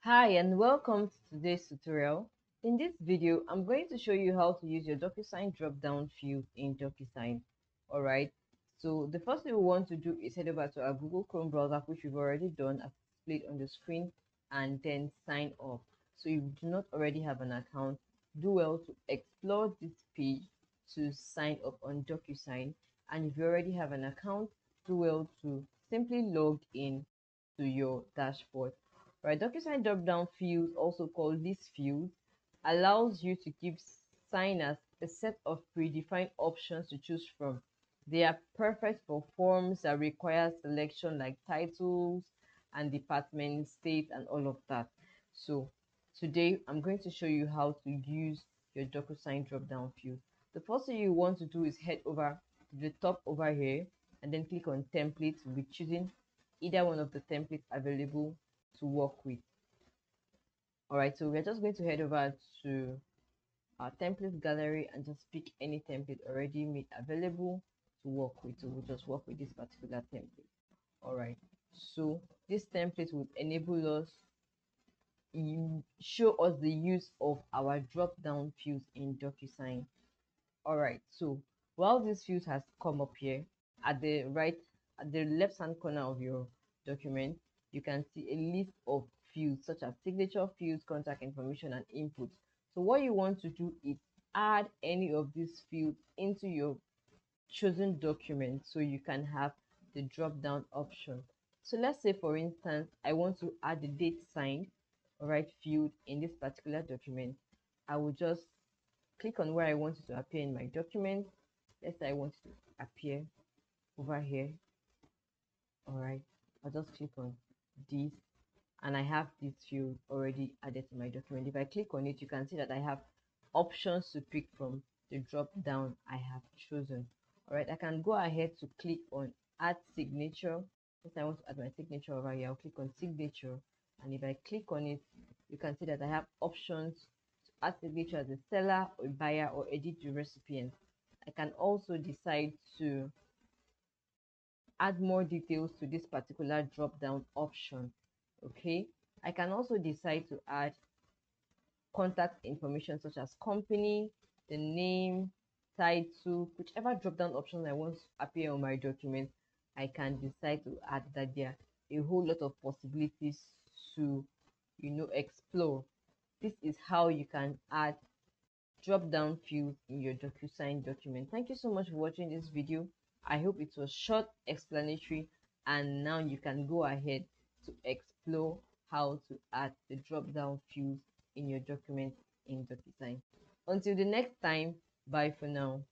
Hi and welcome to today's tutorial. In this video, I'm going to show you how to use your Docusign drop-down field in Docusign. Alright, so the first thing we want to do is head over to our Google Chrome browser, which we've already done as displayed on the screen, and then sign up. So if you do not already have an account, do well to explore this page to sign up on Docusign. And if you already have an account, do well to simply log in to your dashboard. Right, DocuSign drop-down fields, also called list fields, allows you to give signers a set of predefined options to choose from. They are perfect for forms that require selection like titles and department, state, and all of that. So today I'm going to show you how to use your DocuSign drop-down field. The first thing you want to do is head over to the top over here and then click on templates. We'll be choosing either one of the templates available to work with. All right, so we're just going to head over to our template gallery and just pick any template already made available to work with. So we'll just work with this particular template. All right, so this template will enable us, show us the use of our drop down fields in DocuSign. All right, so while this field has come up here at the left hand corner of your document, you can see a list of fields such as signature fields, contact information, and input. So what you want to do is add any of these fields into your chosen document so you can have the drop down option. So let's say, for instance, I want to add the date signed, all right, field in this particular document. I will just click on where I want it to appear in my document. Let's say I want it to appear over here. All right, I'll just click on this and I have this field already added to my document. If I click on it, you can see that I have options to pick from the drop down I have chosen. All right, I can go ahead to click on add signature. Since I want to add my signature over here, I'll click on signature, and if I click on it, you can see that I have options to add signature as a seller or buyer or edit the recipient. I can also decide to add more details to this particular drop down option. Okay, I can also decide to add contact information such as company, the name, title, whichever drop down option I want to appear on my document. I can decide to add that. There are a whole lot of possibilities to explore. This is how you can add drop down fields in your DocuSign document. Thank you so much for watching this video. I hope it was short, explanatory, and now you can go ahead to explore how to add the drop down fields in your document in DocuSign. Until the next time, bye for now.